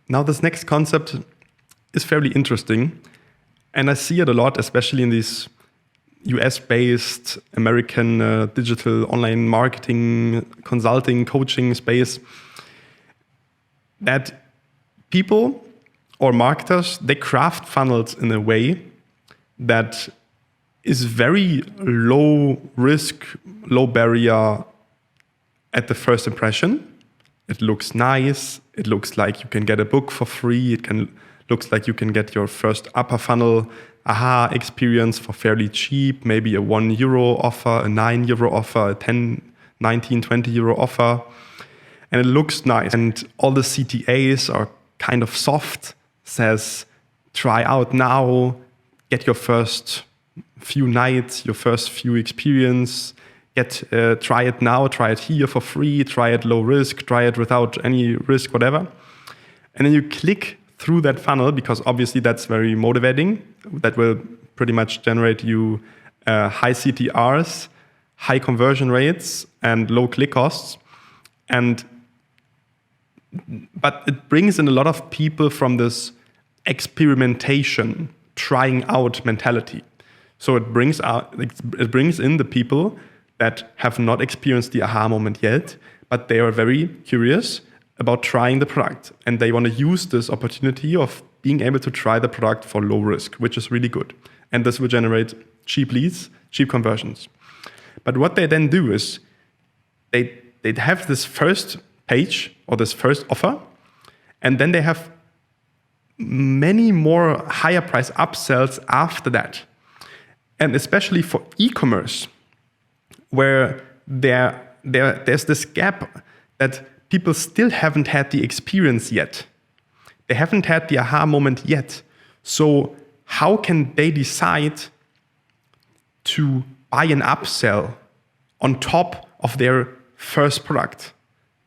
Now this next concept is fairly interesting, and I see it a lot, especially in these US-based American digital online marketing, consulting, coaching space, that people or marketers, they craft funnels in a way that is very low risk, low barrier at the first impression. It looks nice. It looks like you can get a book for free. Looks like you can get your first upper funnel aha experience for fairly cheap, maybe a €1 offer, a €9 offer, a 10, 19, 20 euro offer. And it looks nice. And all the CTAs are kind of soft, says, try out now, get your first few nights, your first few experience, try it now, try it here for free, try it low risk, try it without any risk, whatever. And then you click through that funnel, because obviously that's very motivating. That will pretty much generate you high CTRs, high conversion rates, and low click costs. But it brings in a lot of people from this experimentation, trying out mentality. So it brings in the people that have not experienced the aha moment yet, but they are very curious about trying the product. And they want to use this opportunity of being able to try the product for low risk, which is really good. And this will generate cheap leads, cheap conversions. But what they then do is they have this first page or this first offer, and then they have many more higher price upsells after that. And especially for e-commerce, where there's this gap that people still haven't had the experience yet. They haven't had the aha moment yet. So how can they decide to buy an upsell on top of their first product,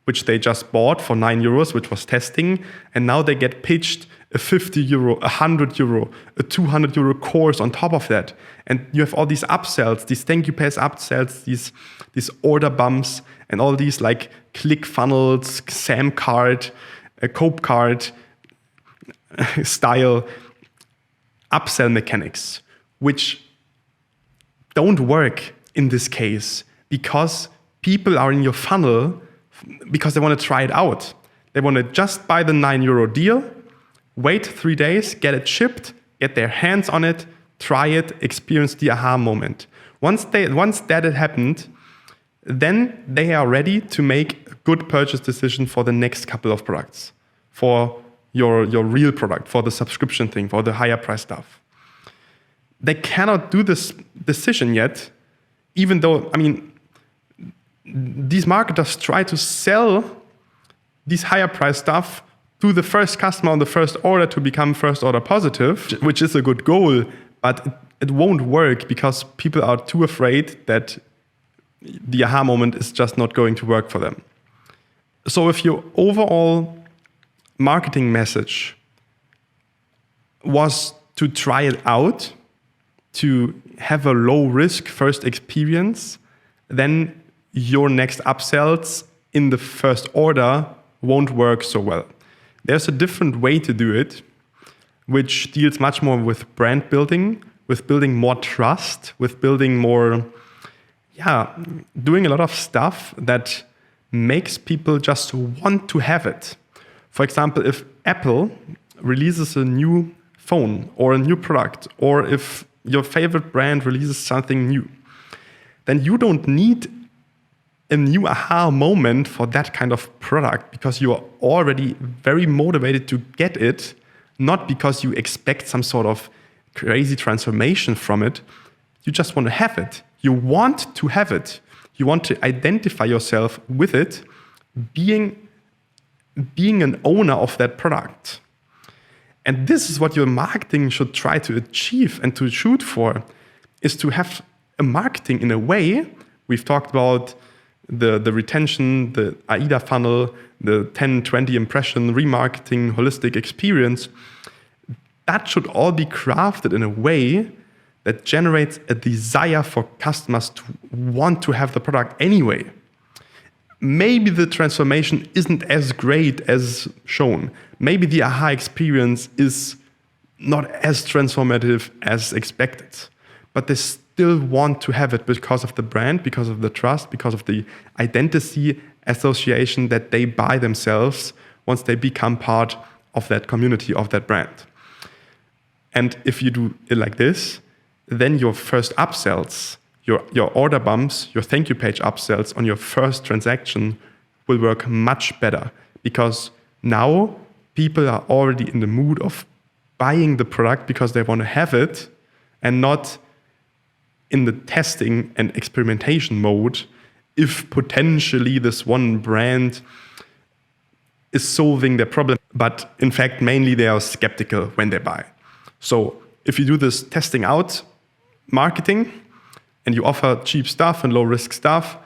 which they just bought for €9, which was testing, and now they get pitched a €50, a €100, a €200 course on top of that. And you have all these upsells, these thank you pays upsells, these order bumps, and all these like click funnels, SAM card, Cope card style upsell mechanics, which don't work in this case because people are in your funnel because they want to try it out. They want to just buy the €9 deal, wait 3 days, get it shipped, get their hands on it, try it, experience the aha moment. Once that had happened, then they are ready to make a good purchase decision for the next couple of products, for your real product, for the subscription thing, for the higher price stuff. They cannot do this decision yet, even though, these marketers try to sell these higher price stuff to the first customer on the first order to become first order positive, which is a good goal, but it won't work because people are too afraid that the aha moment is just not going to work for them. So if your overall marketing message was to try it out, to have a low risk first experience, then your next upsells in the first order won't work so well. There's a different way to do it, which deals much more with brand building, with building more trust, with building more, doing a lot of stuff that makes people just want to have it. For example, if Apple releases a new phone or a new product, or if your favorite brand releases something new, then you don't need a new aha moment for that kind of product because you are already very motivated to get it, not because you expect some sort of crazy transformation from it. You just want to have it. You want to have it. You want to identify yourself with it, being an owner of that product. And this is what your marketing should try to achieve and to shoot for, is to have a marketing in a way. We've talked about the retention, the AIDA funnel, the 10, 20 impression, remarketing, holistic experience. That should all be crafted in a way that generates a desire for customers to want to have the product anyway. maybe the transformation isn't as great as shown. Maybe the aha experience is not as transformative as expected, but they still want to have it because of the brand, because of the trust, because of the identity association that they buy themselves once they become part of that community, of that brand. And if you do it like this, then your first upsells, your order bumps, your thank you page upsells on your first transaction will work much better, because now people are already in the mood of buying the product because they want to have it, and not in the testing and experimentation mode if potentially this one brand is solving their problem. But in fact, mainly they are skeptical when they buy. So if you do this testing out marketing and you offer cheap stuff and low risk stuff,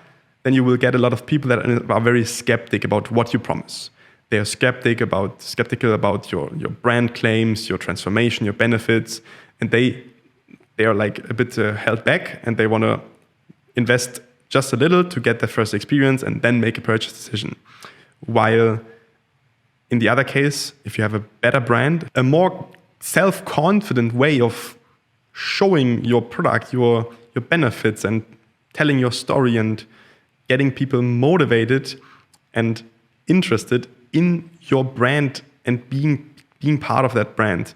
then you will get a lot of people that are very skeptic about what you promise. They are skeptical about your brand claims, your transformation, your benefits, and they are like a bit held back, and they want to invest just a little to get their first experience and then make a purchase decision. While in the other case, if you have a better brand, a more self-confident way of showing your product, your benefits, and telling your story and getting people motivated and interested in your brand and being part of that brand,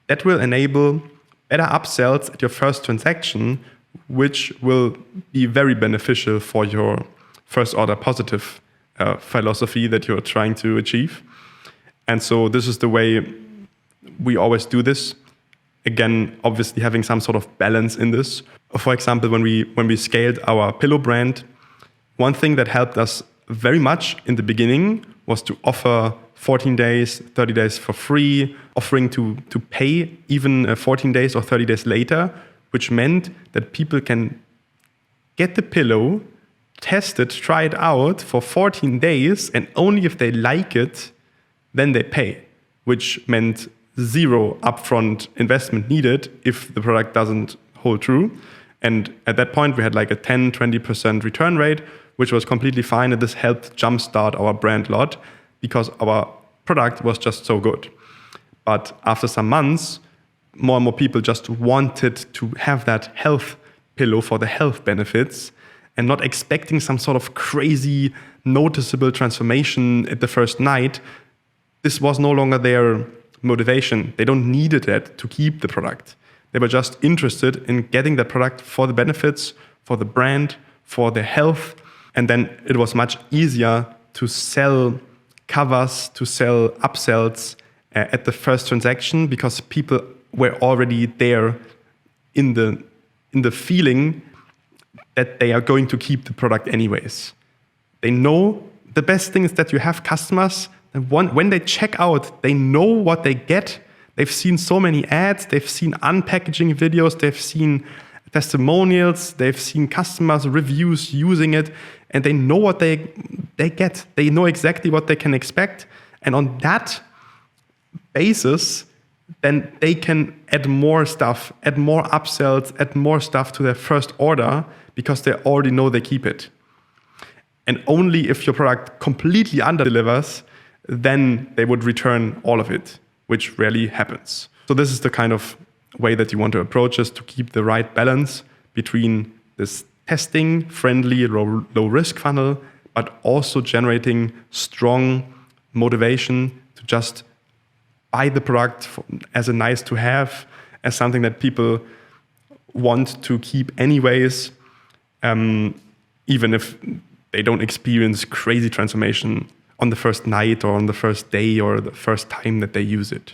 that will enable better upsells at your first transaction, which will be very beneficial for your first order positive philosophy that you're trying to achieve. And so this is the way we always do this. Again, obviously having some sort of balance in this. For example, when we scaled our pillow brand, one thing that helped us very much in the beginning was to offer 14 days, 30 days for free, offering to pay even 14 days or 30 days later, which meant that people can get the pillow, test it, try it out for 14 days, and only if they like it, then they pay, which meant zero upfront investment needed if the product doesn't hold true. And at that point, we had like a 10-20% return rate, which was completely fine. And this helped jumpstart our brand a lot because our product was just so good. But after some months, more and more people just wanted to have that health pillow for the health benefits and not expecting some sort of crazy noticeable transformation at the first night. This was no longer their motivation. They don't need it to keep the product. They were just interested in getting the product for the benefits, for the brand, for their health. And then it was much easier to sell covers, to sell upsells at the first transaction, because people were already there in the feeling that they are going to keep the product anyways. They know the best thing is that you have customers, and when they check out, they know what they get. They've seen so many ads, they've seen unpackaging videos, they've seen testimonials, they've seen customers' reviews using it, and they know what they get. They know exactly what they can expect. And on that basis, then they can add more stuff, add more upsells, add more stuff to their first order, because they already know they keep it. And only if your product completely under-delivers, then they would return all of it, which rarely happens. So this is the kind of way that you want to approach this, to keep the right balance between this testing, friendly, low-risk funnel, but also generating strong motivation to just buy the product as a nice to have, as something that people want to keep anyways, even if they don't experience crazy transformation on the first night or on the first day or the first time that they use it.